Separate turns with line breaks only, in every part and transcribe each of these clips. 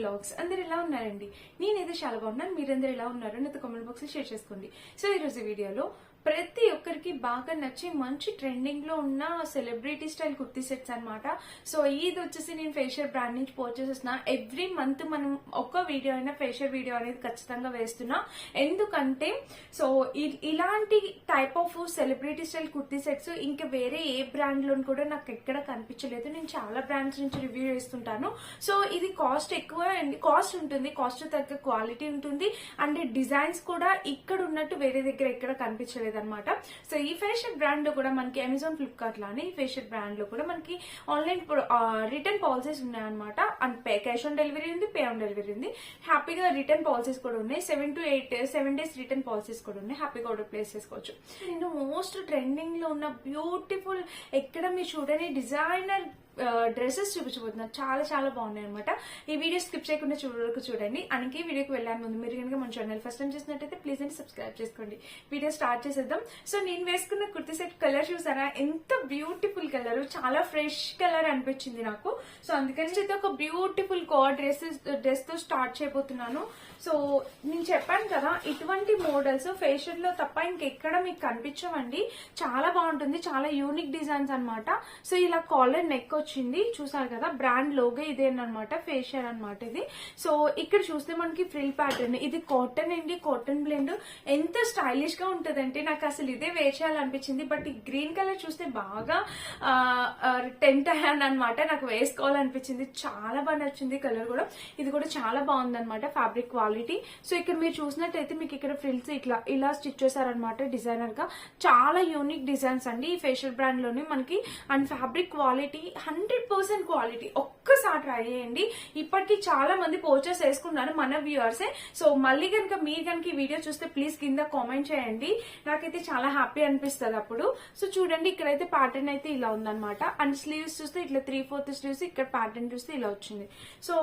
Vlogs. అందరు ఎలా ఉన్నారండి? నేనైతే చాలా బాగున్నాను. మీరందరూ ఎలా ఉన్నారు నాతో కామెంట్ బాక్స్ లో షేర్ చేసుకోండి. సో ఈ రోజు వీడియోలో ప్రతి ఒక్కరికి బాగా నచ్చే మంచి ట్రెండింగ్ లో ఉన్న సెలబ్రిటీ స్టైల్ కుర్తీ సెట్స్ అన్నమాట. సో ఇది వచ్చేసి నేను ఫేషియల్ బ్రాండ్ నుంచి పర్చేస్ చేస్తున్నా. ఎవ్రీ మంత్ మనం ఒక వీడియో అయినా ఫేషియల్ వీడియో అనేది ఖచ్చితంగా వేస్తున్నా. ఎందుకంటే సో ఇలాంటి type of celebrity style kurti sets ఇంకా వేరే ఏ బ్రాండ్ లో కూడా నాకు ఎక్కడ కనిపించలేదు. నేను చాలా బ్రాండ్స్ నుంచి రివ్యూ చేస్తుంటాను. సో ఇది కాస్ట్ ఎక్కువ కాస్ట్ ఉంటుంది, కాస్ట్ తగ్గ క్వాలిటీ ఉంటుంది అండ్ డిజైన్స్ కూడా ఇక్కడ ఉన్నట్టు వేరే దగ్గర ఎక్కడ కనిపించలేదు అనమాట. సో ఈ ఫేషియల్ బ్రాండ్ లో కూడా మనకి అమెజాన్, ఫ్లిప్కార్ట్ లానే ఈ ఫేషియల్ బ్రాండ్ లో కూడా మనకి ఆన్లైన్ రిటర్న్ పాలసీస్ ఉన్నాయన్నమాట. అండ్ క్యాష్ ఆన్ డెలివరీ ఉంది, పే ఆన్ డెలివరీ ఉంది. హ్యాపీగా రిటర్న్ పాలసీస్ కూడా ఉన్నాయి. 7 days రిటర్న్ పాలసీస్ కూడా ఉన్నాయి. హ్యాపీగా ఆర్డర్ ప్లేస్ చేసుకోవచ్చు. నేను మోస్ట్ ట్రెండింగ్ లో ఉన్న బ్యూటిఫుల్ ఎక్కడ మీరు చూడని డిజైనర్ డ్రెస్సెస్ చూపించబోతున్నారు. చాలా చాలా బాగున్నాయి అనమాట. ఈ వీడియో స్కిప్ చేయకుండా చూడండి. అందుకే వీడియోకి వెళ్ళాను ముందు మీరు కనుక మన ఛానల్ ఫస్ట్ టైం చేసినట్టయితే ప్లీజ్ అండి సబ్స్క్రైబ్ చేసుకోండి. వీడియో స్టార్ట్ చేసేద్దాం. సో నేను వేసుకున్న కుర్తీ సెట్ కలర్ చూసారా, ఎంత బ్యూటిఫుల్ కలర్, చాలా ఫ్రెష్ కలర్ అనిపించింది నాకు. సో అందుకని అయితే ఒక బ్యూటిఫుల్ డ్రెస్ తో స్టార్ట్ చేయబోతున్నాను. సో నేను చెప్పాను కదా, ఇటువంటి మోడల్స్ ఫేషియల్ లో తప్ప ఇంకెక్కడ మీకు కనిపించవండి. చాలా బాగుంటుంది, చాలా యూనిక్ డిజైన్స్ అనమాట. సో ఇలా కాలర్ నెక్ వచ్చింది చూసారు కదా, బ్రాండ్ లోగో ఇదేనమాట, ఫేషియల్ అనమాట ఇది. సో ఇక్కడ చూస్తే మనకి ఫ్రిల్ ప్యాటర్న్, ఇది కాటన్ అండి, కాటన్ బ్లెండ్. ఎంత స్టైలిష్ గా ఉంటదంటే నాకు అసలు ఇదే వేర్ చేయాలనిపించింది. బట్ ఈ గ్రీన్ కలర్ చూస్తే బాగా టెంప్ట్ అయ్యాను అనమాట, నాకు వేసుకోవాలనిపించింది. చాలా బాగా నచ్చింది కలర్ కూడా. ఇది కూడా చాలా బాగుంది అనమాట, ఫ్యాబ్రిక్ క్వాలిటీ. సో ఇక్కడ మీరు చూసినట్టయితే మీకు ఇక్కడ ఫ్రిల్స్ ఇలా స్టిచ్ చేశారనమాట డిజైనర్ గా. చాలా యూనిక్ డిజైన్స్ అండి ఈ ఫేషియల్ బ్రాండ్ లోనే మనకి. And fabric quality 100% quality. ఒక్కసారి ట్రై చేయండి. ఇప్పటికీ చాలా మంది పర్చేస్ చేసుకున్నారు మన వ్యూవర్సే. సో మళ్ళీ కనుక మీరు కనుక ఈ వీడియో చూస్తే ప్లీజ్ కింద కామెంట్ చేయండి, నాకైతే చాలా హ్యాపీ అనిపిస్తుంది అప్పుడు. సో చూడండి, ఇక్కడైతే ప్యాటర్న్ అయితే ఇలా ఉందన్నమాట. అండ్ స్లీవ్స్ చూస్తే ఇట్లా 3/4 స్లీవ్స్, ఇక్కడ ప్యాటర్న్ చూస్తే ఇలా వచ్చింది. సో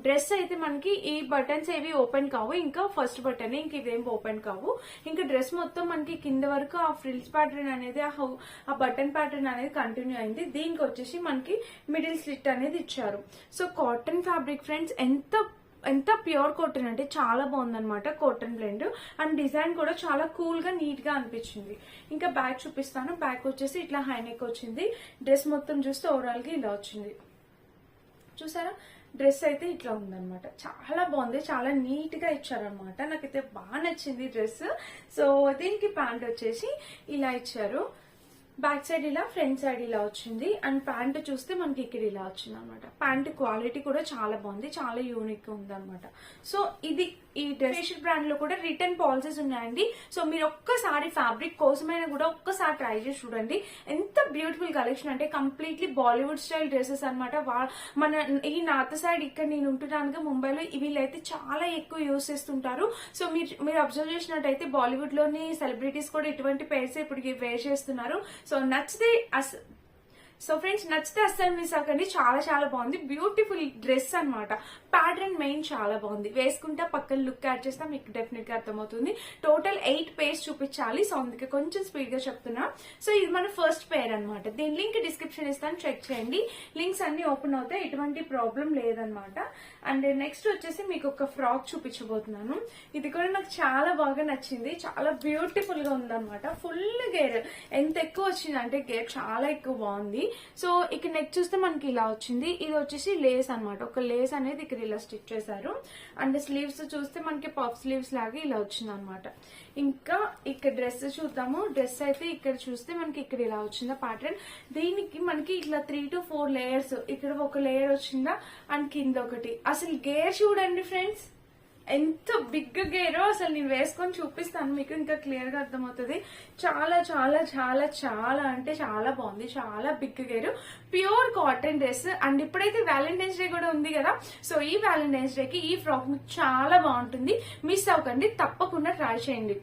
డ్రెస్ అయితే మనకి ఈ బటన్స్ ఏవి ఓపెన్ కావు, ఇంకా ఫస్ట్ బటన్, ఇంక ఇవేం ఓపెన్ కావు. ఇంకా డ్రెస్ మొత్తం మనకి కింద వరకు ఆ ఫ్రిల్స్ ప్యాటర్న్ అనేది, ఆ బటన్ ప్యాటర్న్ అనేది కంటిన్యూ అయింది. దీనికి వచ్చేసి మనకి మిడిల్ స్లిట్ అనేది ఇచ్చారు. సో కాటన్ ఫ్యాబ్రిక్ ఫ్రెండ్స్, ఎంత ప్యూర్ కాటన్ అంటే చాలా బాగుందన్నమాట కాటన్ బ్లెండ్. అండ్ డిజైన్ కూడా చాలా కూల్ గా నీట్ గా అనిపించింది. ఇంకా బ్యాక్ చూపిస్తాను. బ్యాక్ వచ్చేసి ఇట్లా హైనెక్ వచ్చింది. డ్రెస్ మొత్తం చూస్తే ఓవరాల్ గా ఇలా వచ్చింది. చూసారా, డ్రెస్ అయితే ఇట్లా ఉందన్నమాట. చాలా బాగుంది, చాలా నీట్ గా ఇచ్చారనమాట. నాకైతే బాగా నచ్చింది డ్రెస్. సో దీనికి ప్యాంట్ వచ్చేసి ఇలా ఇచ్చారు. బ్యాక్ సైడ్ ఇలా, ఫ్రంట్ సైడ్ ఇలా వచ్చింది. అండ్ ప్యాంట్ చూస్తే మనకి ఇక్కడ ఇలా వచ్చింది అనమాట. ప్యాంట్ క్వాలిటీ కూడా చాలా బాగుంది, చాలా యూనిక్ గా ఉంది అనమాట. సో ఇది ఈ ఫేషియల్ బ్రాండ్ లో కూడా రిటర్న్ పాలసీస్ ఉన్నాయండి. సో మీరు ఒక్కసారి ఫ్యాబ్రిక్ కోసమైనా కూడా ఒక్కసారి ట్రై చేసి చూడండి. ఎంత బ్యూటిఫుల్ కలెక్షన్ అంటే కంప్లీట్లీ బాలీవుడ్ స్టైల్ డ్రెస్సెస్ అనమాట. మన ఈ నార్త్ సైడ్ ఇక్కడ నేను ఉంటున్నాను ముంబైలో, వీళ్ళైతే చాలా ఎక్కువ యూజ్ చేస్తుంటారు. సో మీరు అబ్జర్వ్ చేసినట్టయితే బాలీవుడ్ లోని సెలబ్రిటీస్ కూడా ఇటువంటి పేర్స్ ఇప్పుడు వేర్ చేస్తున్నారు. సో ఫ్రెండ్స్ నచ్చితే అస్సలు మిస్ అవ్వకండి. చాలా చాలా బాగుంది, బ్యూటిఫుల్ డ్రెస్ అనమాట. ప్యాటర్న్ మెయిన్ చాలా బాగుంది. వేసుకుంటే పక్కన లుక్ యాడ్ చేస్తే మీకు డెఫినెట్ గా అర్థమవుతుంది. టోటల్ 8 పేర్స్ చూపించాలి. సో అందుకే కొంచెం స్పీడ్ గా చెప్తున్నా. సో ఇది మన ఫస్ట్ పేర్ అనమాట. దీని లింక్ డిస్క్రిప్షన్ ఇస్తాను, చెక్ చేయండి. లింక్స్ అన్ని ఓపెన్ అవుతాయి, ఎటువంటి ప్రాబ్లం లేదనమాట. అండ్ నెక్స్ట్ వచ్చేసి మీకు ఒక ఫ్రాక్ చూపించబోతున్నాను. ఇది కూడా నాకు చాలా బాగా నచ్చింది, చాలా బ్యూటిఫుల్ గా ఉందన్నమాట. ఫుల్ గేర్, ఎంత ఎక్కువ వచ్చింది అంటే గేర్ చాలా ఎక్కువ బాగుంది. సో ఇక్కడ నెక్ చూస్తే మనకి ఇలా వచ్చింది. ఇది వచ్చేసి లేస్ అనమాట. ఒక లేస్ అనేది ఇక్కడ ఇలా స్టిచ్ చేశారు. అండ్ స్లీవ్స్ చూస్తే మనకి పఫ్ స్లీవ్స్ లాగా ఇలా వచ్చింది అనమాట. ఇంకా ఇక్కడ డ్రెస్ చూద్దాము. డ్రెస్ అయితే ఇక్కడ చూస్తే మనకి ఇక్కడ ఇలా వచ్చిందా ప్యాటర్న్. దీనికి మనకి ఇట్లా 3 to 4 లేయర్స్, ఇక్కడ ఒక లేయర్ వచ్చిందా అండ్ కింద ఒకటి. అసలు గేర్ చూడండి ఫ్రెండ్స్, ఎంత బిగ్ గేరో. అసలు నేను వేసుకొని చూపిస్తాను మీకు, ఇంకా క్లియర్ గా అర్థమవుతుంది. చాలా చాలా చాలా చాలా అంటే చాలా బాగుంది, చాలా బిగ్ గేరు. Pure cotton dress. అండ్ ఇప్పుడైతే వ్యాలంటైన్స్ డే కూడా ఉంది కదా, సో ఈ వ్యాలంటైన్స్ డే కి ఈ ఫ్రాక్ చాలా బాగుంటుంది. మిస్ అవ్వకండి, తప్పకుండా ట్రై చేయండి.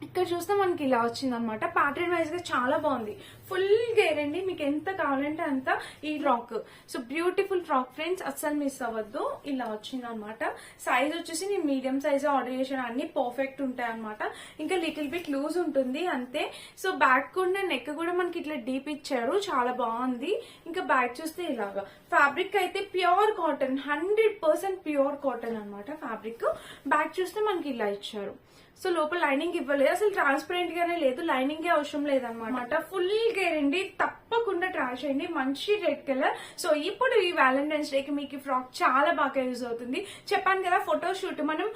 ఇక్కడ చూస్తే మనకి ఇలా వచ్చింది అనమాట. ప్యాటర్న్ వైజ్ గా చాలా బాగుంది. ఫుల్ గేర్ అండి, మీకు ఎంత కావాలంటే అంత ఈ frock. So beautiful frock friends, అస్సలు మిస్ అవ్వద్దు. ఇలా వచ్చింది అనమాట. సైజ్ వచ్చేసి నేను మీడియం సైజ్ ఆర్డర్ చేసిన, అన్ని పర్ఫెక్ట్ ఉంటాయి అనమాట. ఇంకా లిటిల్ బిట్ లూజ్ ఉంటుంది అంతే. సో బ్యాక్ కూడా నెక్ కూడా మనకి ఇట్లా డీప్ ఇచ్చారు, చాలా బాగుంది. ఇంకా బ్యాక్ చూస్తే ఇలాగా ఫ్యాబ్రిక్ అయితే ప్యూర్ కాటన్, 100% ప్యూర్ కాటన్ అనమాట ఫ్యాబ్రిక్. బ్యాక్ చూస్తే మనకి ఇలా ఇచ్చారు. సో లోపల లైనింగ్ ఇవ్వలేదు, అసలు ట్రాన్స్పరెంట్ గానే లేదు, లైనింగ్ అవసరం లేదనమాట. ఫుల్ గేర్ అండి, తప్పకుండా ట్రై చేయండి. మంచి రెడ్ కలర్. సో ఇప్పుడు ఈ వ్యాలంటైన్స్ డే కి మీకు ఫ్రాక్ చాలా బాగా యూజ్ అవుతుంది. చెప్పాను కదా, ఫోటోషూట్ మనం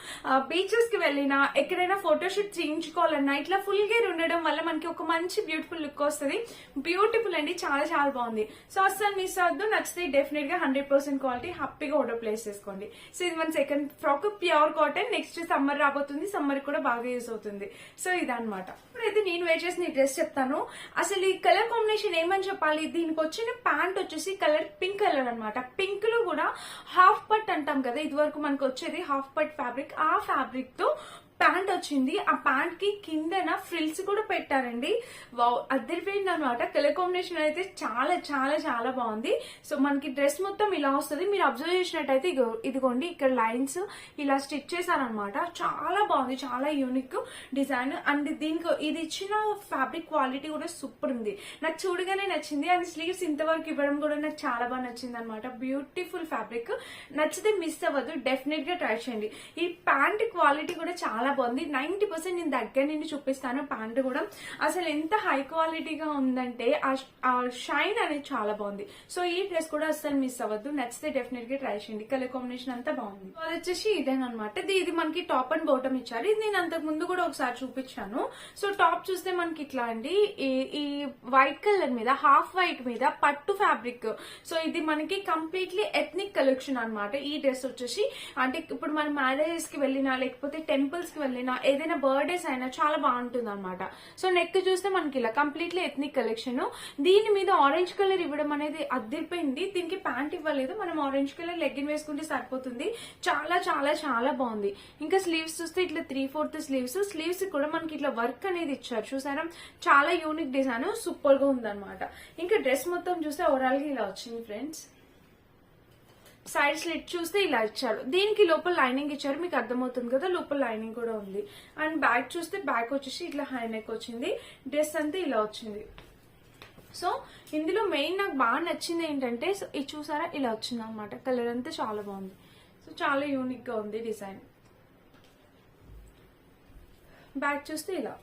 బీచెస్ కి వెళ్ళినా ఎక్కడైనా ఫోటోషూట్ చేయించుకోవాలన్నా ఇట్లా ఫుల్ గేర్ ఉండడం వల్ల మనకి ఒక మంచి బ్యూటిఫుల్ లుక్ వస్తుంది. బ్యూటిఫుల్ అండి, చాలా చాలా బాగుంది. సో అస్సలు మిస్ అవ్వద్దు. నచ్చితే డెఫినెట్ గా 100% క్వాలిటీ, హ్యాపీగా ఆర్డర్ ప్లేస్ చేసుకోండి. సో ఇది మన second frock, pure cotton. Next summer రాబోతుంది, సమ్మర్ కూడా బాగా యూజ్ అవుతుంది. సో ఇదన్నమాట. ఇప్పుడైతే నేను వేర్ చేసిన ఈ డ్రెస్ చెప్తాను. అసలు ఈ కలర్ కాంబినేషన్ ఏమని చెప్పాలి, దీనికి వచ్చిన ప్యాంట్ వచ్చేసి కలర్ పింక్ కలర్ అనమాట. పింక్ లో కూడా హాఫ్ పట్ అంటాం కదా, ఇది వరకు మనకు వచ్చేది హాఫ్ పట్ ఫ్యాబ్రిక్. ఆ ఫ్యాబ్రిక్ తో ప్యాంట్ వచ్చింది. ఆ ప్యాంట్ కి కిందన ఫ్రిల్స్ కూడా పెట్టారండి. వావ్, అద్దరిపోయింది అనమాట. కలర్ కాంబినేషన్ అయితే చాలా చాలా చాలా బాగుంది. సో మనకి డ్రెస్ మొత్తం ఇలా వస్తుంది. మీరు అబ్జర్వ్ చేసినట్టయితే ఇదిగోండి, ఇక్కడ లైన్స్ ఇలా స్టిచ్ చేశారనమాట. చాలా బాగుంది, చాలా యూనిక్ డిజైన్. అండ్ దీనికి ఇది ఇచ్చిన ఫ్యాబ్రిక్ క్వాలిటీ కూడా సూపర్ ఉంది, నాకు చూడగానే నచ్చింది. అండ్ స్లీవ్స్ ఇంతవరకు ఇవ్వడం కూడా నాకు చాలా బాగా నచ్చింది అనమాట. Beautiful fabric. నచ్చితే మిస్ అవ్వద్దు, డెఫినెట్ గా ట్రై చేయండి. ఈ ప్యాంట్ క్వాలిటీ కూడా చాలా బాగుంది. 90% నేను దగ్గర నుండి చూపిస్తాను. ప్యాంట్ కూడా అసలు ఎంత హై క్వాలిటీగా ఉందంటే ఆ షైన్ అనేది చాలా బాగుంది. సో ఈ డ్రెస్ కూడా అసలు మిస్ అవ్వద్దు. నచ్చితే డెఫినెట్ గా ట్రై చేయండి. కలర్ కాంబినేషన్ అంతా బాగుంది. అది వచ్చేసి ఇదేనమాట. ఇది మనకి టాప్ అండ్ బాటమ్ ఇచ్చారు. ఇది నేను అంతకు ముందు కూడా ఒకసారి చూపించాను. సో టాప్ చూస్తే మనకి ఇట్లా అండి, ఈ వైట్ కలర్ మీద, హాఫ్ వైట్ మీద పట్టు ఫ్యాబ్రిక్. సో ఇది మనకి కంప్లీట్లీ ఎథ్నిక్ కలెక్షన్ అనమాట. ఈ డ్రెస్ వచ్చేసి అంటే ఇప్పుడు మనం మ్యారేజెస్ కి వెళ్ళినా లేకపోతే టెంపుల్స్ కి వెళ్ళినా ఏదైనా బర్త్డేస్ అయినా చాలా బాగుంటుంది అనమాట. సో నెక్ చూస్తే మనకి ఇలా కంప్లీట్లీ ఎథ్నిక్ కలెక్షన్. దీని మీద ఆరెంజ్ కలర్ ఇవ్వడం అనేది అద్దరిపోయింది. దీనికి ప్యాంట్ ఇవ్వలేదు, మనం ఆరెంజ్ కలర్ లెగ్గిన్ వేసుకుంటే సరిపోతుంది. చాలా చాలా చాలా బాగుంది. ఇంకా స్లీవ్స్ చూస్తే ఇట్లా 3/4 స్లీవ్స్. స్లీవ్స్ కూడా మనకి ఇట్లా వర్క్ అనేది ఇచ్చారు, చూసారా? చాలా యూనిక్ డిజైన్, సూపర్ గా ఉందన్నమాట. ఇంకా డ్రెస్ మొత్తం చూస్తే ఓవరాల్ గా ఇలా వచ్చింది ఫ్రెండ్స్. సైడ్ స్లిట్ చూస్తే ఇలా ఇచ్చారు. దీనికి లోపల లైనింగ్ ఇచ్చారు, మీకు అర్థమవుతుంది కదా, లోపల లైనింగ్ కూడా ఉంది. అండ్ బ్యాక్ చూస్తే బ్యాక్ వచ్చేసి ఇట్లా హై నెక్ వచ్చింది. డ్రెస్ అంతా ఇలా వచ్చింది. సో ఇందులో మెయిన్ నాకు బాగా నచ్చింది ఏంటంటే, ఇది చూసారా, ఇలా వచ్చింది అనమాట. కలర్ అంతా చాలా బాగుంది. సో చాలా యూనిక్ గా ఉంది డిజైన్. బ్యాక్ చూస్తే ఇలా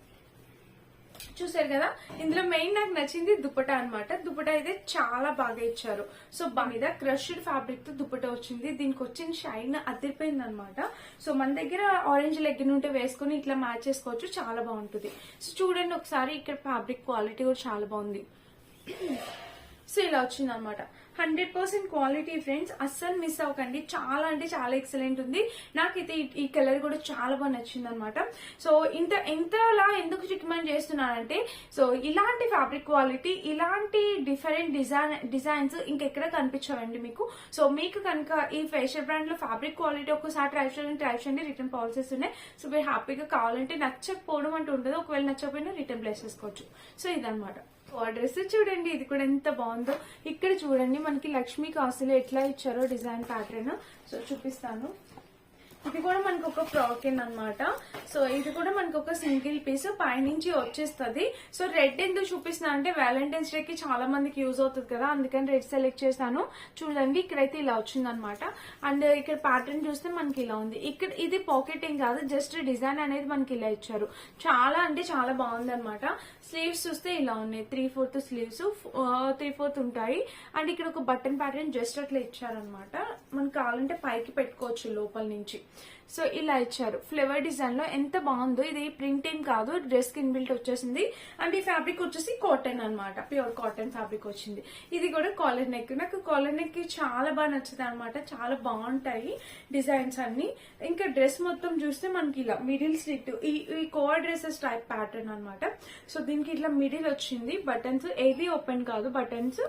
చూసారు కదా. ఇందులో మెయిన్ నాకు నచ్చింది దుపట్టా అనమాట. దుపట్టా అయితే చాలా బాగా ఇచ్చారు. సో మీద క్రష్డ్ ఫ్యాబ్రిక్ తో దుపట్టా వచ్చింది. దీనికి వచ్చిన షైన్ అదిరిపోయింది అనమాట. సో మన దగ్గర ఆరెంజ్ లెగ్గిన్ ఉంటే వేసుకుని ఇట్లా మ్యాచ్ చేసుకోవచ్చు, చాలా బాగుంటుంది. సో చూడండి ఒకసారి, ఇక్కడ ఫ్యాబ్రిక్ క్వాలిటీ కూడా చాలా బాగుంది. సో ఇలా వచ్చింది అనమాట. 100% క్వాలిటీ ఫ్రెండ్స్, అస్సలు మిస్ అవ్వకండి. చాలా అంటే చాలా ఎక్సలెంట్ ఉంది. నాకైతే ఈ కలర్ కూడా చాలా బాగా నచ్చింది అనమాట. సో ఇంతలా ఎందుకు రికమెండ్ చేస్తున్నానంటే, సో ఇలాంటి ఫ్యాబ్రిక్ క్వాలిటీ, ఇలాంటి డిఫరెంట్ డిజైన్స్ ఇంకెక్కడ కనిపించవండి మీకు. సో మీకు కనుక ఈ ఫేషియల్ బ్రాండ్ లో ఫ్యాబ్రిక్ క్వాలిటీ ఒక్కసారి ట్రై చేయండి. రిటర్న్ పాలసీస్ ఉన్నాయి. సో మీరు హ్యాపీగా కావాలంటే, నచ్చకపోవడం అంటూ ఉంటుంది, ఒకవేళ నచ్చకపోయినా రిటర్న్ ప్లేస్ చేసుకోవచ్చు. సో ఇదనమాట. డ్రెస్ చూడండి, ఇది కూడా ఎంత బాగుందో. ఇక్కడ చూడండి మనకి లక్ష్మీ కాసులు ఎట్లా ఇచ్చారో డిజైన్ ప్యాటర్న్. సో చూపిస్తాను. ఇది కూడా మనకు ఒక ఫ్రాక్ అనమాట. సో ఇది కూడా మనకు ఒక సింగిల్ పీస్ పైనుంచి వచ్చేస్తుంది. సో రెడ్ ఎందుకు చూపిస్తున్నా అంటే, వ్యాలంటైన్స్ డే కి చాలా మందికి యూజ్ అవుతుంది కదా, అందుకని రెడ్ సెలెక్ట్ చేశాను. చూడండి, ఇక్కడైతే ఇలా వచ్చింది అనమాట. అండ్ ఇక్కడ ప్యాటర్న్ చూస్తే మనకి ఇలా ఉంది. ఇక్కడ ఇది పాకెట్ ఏం కాదు, జస్ట్ డిజైన్ అనేది మనకి ఇలా ఇచ్చారు. చాలా అంటే చాలా బాగుంది అనమాట. స్లీవ్స్ చూస్తే ఇలా ఉన్నాయి, 3/4 స్లీవ్స్, 3/4 ఉంటాయి. అండ్ ఇక్కడ ఒక బటన్ ప్యాటర్న్ జస్ట్ అట్లా ఇచ్చారనమాట. మనకు కావాలంటే పైకి పెట్టుకోవచ్చు లోపల నుంచి. సో ఇలా ఇచ్చారు. ఫ్లేవర్ డిజైన్ లో ఎంత బాగుందో. ఇది ప్రింట్ ఏం కాదు, డ్రెస్ కి ఇన్బిల్ట్ వచ్చేసింది. అండ్ ఈ ఫ్యాబ్రిక్ వచ్చేసి కాటన్ అనమాట, ప్యూర్ కాటన్ ఫ్యాబ్రిక్ వచ్చింది. ఇది కూడా కాలర్ నెక్. నాకు కాలర్ నెక్ చాలా బాగా నచ్చింది అనమాట. చాలా బాగుంటాయి డిజైన్స్ అన్ని. ఇంకా డ్రెస్ మొత్తం చూస్తే మనకి ఇలా మిడిల్ స్లిట్, ఈ కోర్ డ్రెస్సెస్ టైప్ ప్యాటర్న్ అనమాట. సో దీనికి ఇట్లా మిడిల్ వచ్చింది. బటన్స్ ఏది ఓపెన్ కాదు బటన్స్.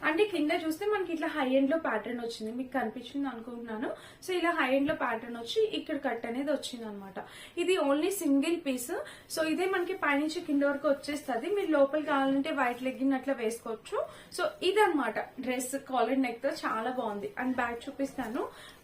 అంటే కింద చూస్తే మనకి ఇట్లా హై ఎండ్ లో ప్యాటర్న్ వచ్చింది, మీకు కనిపించింది అనుకుంటున్నాను. సో ఇలా హై ఎండ్ లో ప్యాటర్న్ వచ్చి ఇక్కడ కట్ అనేది వచ్చింది అనమాట. ఇది ఓన్లీ సింగిల్ పీస్. సో ఇదే మనకి పైనుంచి కింద వరకు వచ్చేస్తుంది. మీరు లోపల కావాలంటే వైట్ లెగ్గిన్ అట్లా వేసుకోవచ్చు. సో ఇదన్నమాట డ్రెస్ కాలర్ నెక్ తో చాలా బాగుంది. అండ్ బ్యాక్ చూపిస్తాను.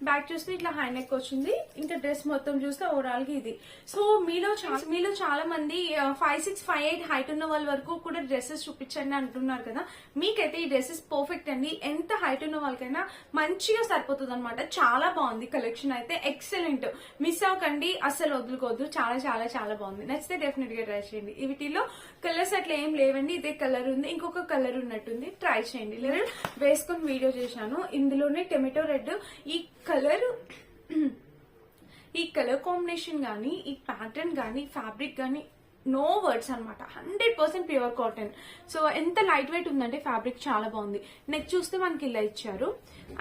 బ్యాక్ చూస్తే ఇట్లా హై నెక్ వచ్చింది. ఇంకా డ్రెస్ మొత్తం చూస్తే ఓవరాల్ గా ఇది. సో మీలో చాలా మంది 5'6", 5'8" హైట్ ఉన్న వాళ్ళ వరకు కూడా డ్రెస్సెస్ చూపించండి అంటున్నారు కదా. మీకైతే ఈ డ్రెస్సెస్ పర్ఫెక్ట్ అండి. ఎంత హైట్ ఉన్న వాళ్ళకైనా మంచిగా సరిపోతుంది అనమాట. చాలా బాగుంది కలెక్షన్ అయితే, ఎక్సలెంట్. మిస్ అవ్వకండి, అస్సలు వదులుకోవద్దు. చాలా చాలా చాలా బాగుంది. నచ్చితే డెఫినెట్ గా ట్రై చేయండి. వీటిలో కలర్స్ అట్లా ఏం లేవండి, ఇదే కలర్ ఉంది, ఇంకొక కలర్ ఉన్నట్టుంది. ట్రై చేయండి. లేదా వేసుకొని వీడియో చేశాను. ఇందులోనే టొమాటో రెడ్ ఈ కలర్ కాంబినేషన్ గానీ, ఈ ప్యాటర్న్ గానీ, ఫ్యాబ్రిక్ గానీ నో వర్డ్స్ అనమాట. 100% ప్యూర్ కాటన్. సో ఎంత లైట్ వెయిట్ ఉందంటే ఫ్యాబ్రిక్ చాలా బాగుంది. నెక్ చూస్తే మనకి ఇలా ఇచ్చారు.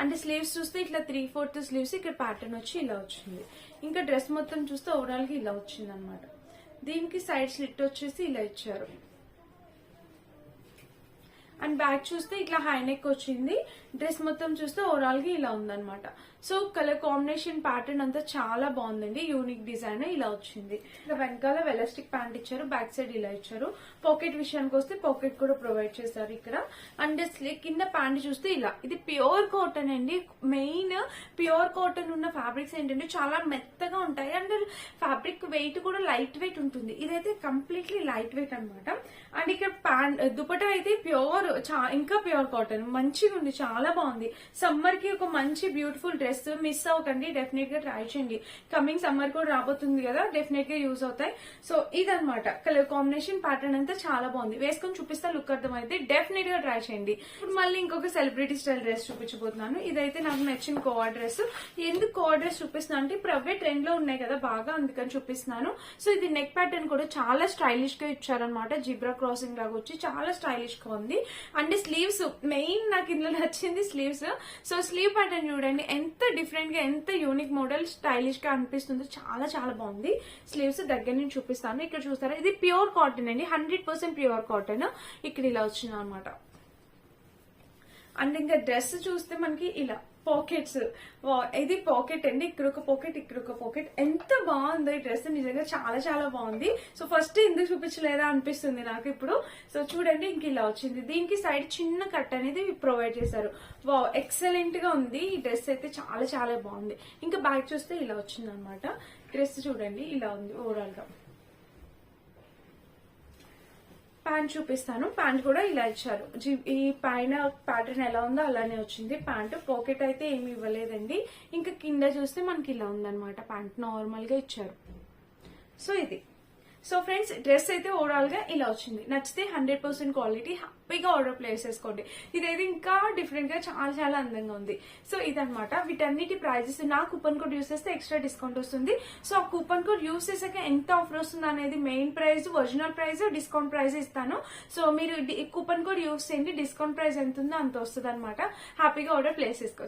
అంటే స్లీవ్స్ చూస్తే ఇట్లా 3/4 స్లీవ్స్, ఇక్కడ ప్యాటర్న్ వచ్చి ఇలా వచ్చింది. ఇంకా డ్రెస్ మొత్తం చూస్తే ఓవరాల్ గా ఇలా వచ్చింది అనమాట. దీనికి సైడ్ స్లిట్ వచ్చేసి ఇలా ఇచ్చారు. అండ్ బ్యాక్ చూస్తే ఇట్లా హై నెక్ వచ్చింది. డ్రెస్ మొత్తం చూస్తే ఓవరాల్ గా ఇలా ఉందన్నమాట. సో కలర్ కాంబినేషన్ ప్యాటర్న్ అంతా చాలా బాగుందండి. యూనిక్ డిజైన్ ఇలా వచ్చింది. ఇలా వెనకాల వెలాస్టిక్ ప్యాంట్ ఇచ్చారు, బ్యాక్ సైడ్ ఇలా ఇచ్చారు. పాకెట్ విషయానికి వస్తే పాకెట్ కూడా ప్రొవైడ్ చేశారు ఇక్కడ. అండ్ కింద ప్యాంట్ చూస్తే ఇలా, ఇది ప్యూర్ కాటన్ అండి. మెయిన్ ప్యూర్ కాటన్ ఉన్న ఫ్యాబ్రిక్స్ ఏంటంటే చాలా మెత్తగా ఉంటాయి. అండ్ ఫ్యాబ్రిక్ వెయిట్ కూడా లైట్ వెయిట్ ఉంటుంది. ఇదైతే కంప్లీట్లీ లైట్ వెయిట్ అనమాట. అండ్ ఇక్కడ ప్యాంట్ దుపట్టా అయితే ప్యూర్, ఇంకా ప్యూర్ కాటన్ మంచిగా ఉంది, చాలా బాగుంది. సమ్మర్ కి ఒక మంచి బ్యూటిఫుల్ డ్రెస్. మిస్ అవ్వకండి, డెఫినెట్ గా ట్రై చేయండి. కమింగ్ సమ్మర్ కూడా రాబోతుంది కదా, డెఫినెట్ గా యూజ్ అవుతాయి. సో ఇదన్నమాట కలర్ కాంబినేషన్ ప్యాటర్న్ అంతా చాలా బాగుంది. వేసుకొని చూపిస్తా, లుక్ అర్థమైతే డెఫినెట్ గా ట్రై చేయండి. ఇప్పుడు మళ్ళీ ఇంకొక సెలబ్రిటీ స్టైల్ డ్రెస్ చూపించబోతున్నాను. ఇదైతే నాకు నచ్చిన కోవా డ్రెస్. ఎందుకు కోవా డ్రెస్ చూపిస్తున్నాను అంటే ఇప్పుడు అవే ట్రెండ్ లో ఉన్నాయి కదా బాగా, అందుకని చూపిస్తున్నాను. సో ఇది నెక్ ప్యాటర్న్ కూడా చాలా స్టైలిష్ గా ఇచ్చారనమాట. జిబ్రా క్రాసింగ్ లాగా వచ్చి చాలా స్టైలిష్ గా ఉంది. అంటే స్లీవ్స్ మెయిన్ నాకు ఇందులో నచ్చింది స్లీవ్స్. సో స్లీవ్ ప్యాటర్న్ చూడండి ఎంత డిఫరెంట్ గా, ఎంత యూనిక్ మోడల్, స్టైలిష్ గా అనిపిస్తుందో. చాలా చాలా బాగుంది. స్లీవ్స్ దగ్గర నుంచి చూపిస్తాను. ఇక్కడ చూస్తారా, ఇది ప్యూర్ కాటన్ అండి, 100% ప్యూర్ కాటన్. ఇక్కడ ఇలా వచ్చింది అనమాట. అండ్ ఇంకా డ్రెస్ చూస్తే మనకి ఇలా పాకెట్స్, ఇది పాకెట్ అండి. ఇక్కడ ఒక పాకెట్, ఇక్కడ ఒక పాకెట్. ఎంత బాగుందో ఈ డ్రెస్, నిజంగా చాలా చాలా బాగుంది. సో ఫస్ట్ ఎందుకు చూపించలేదా అనిపిస్తుంది నాకు ఇప్పుడు. సో చూడండి, ఇంక ఇలా వచ్చింది. దీనికి సైడ్ చిన్న కట్ అనేది ప్రొవైడ్ చేశారు. వావ్, ఎక్సలెంట్ గా ఉంది ఈ డ్రెస్ అయితే, చాలా చాలా బాగుంది. ఇంకా బ్యాక్ చూస్తే ఇలా వచ్చింది అనమాట. డ్రెస్ చూడండి ఇలా ఉంది ఓవరాల్ గా. ప్యాంట్ చూపిస్తాను. ప్యాంట్ కూడా ఇలా ఇచ్చారు. ఈ పైన ప్యాటర్న్ ఎలా ఉందో అలానే వచ్చింది ప్యాంట్. పాకెట్ అయితే ఏమి ఇవ్వలేదండి. ఇంకా కింద చూస్తే మనకి ఇలా ఉందన్నమాట. ప్యాంట్ నార్మల్ గా ఇచ్చారు. సో ఇది. సో ఫ్రెండ్స్, డ్రెస్ అయితే ఓవరాల్ గా ఇలా వచ్చింది. నచ్చితే 100% క్వాలిటీ, హ్యాపీగా ఆర్డర్ ప్లేస్ చేసుకోండి. ఇదైతే ఇంకా డిఫరెంట్ గా చాలా చాలా అందంగా ఉంది. సో ఇదనమాట. వీటన్నిటి ప్రైజెస్, నా కూపన్ కోడ్ యూస్ చేస్తే ఎక్స్ట్రా డిస్కౌంట్ వస్తుంది. సో ఆ కూపన్ కోడ్ యూస్ చేసాక ఎంత ఆఫర్ వస్తుంది అనేది main price, original price, discount price ఇస్తాను. సో మీరు కూపన్ కోడ్ యూస్ చేయండి, డిస్కౌంట్ ప్రైస్ ఎంత ఉందో అంత వస్తుంది అనమాట. హ్యాపీగా ఆర్డర్ ప్లేస్ చేసుకోవచ్చు.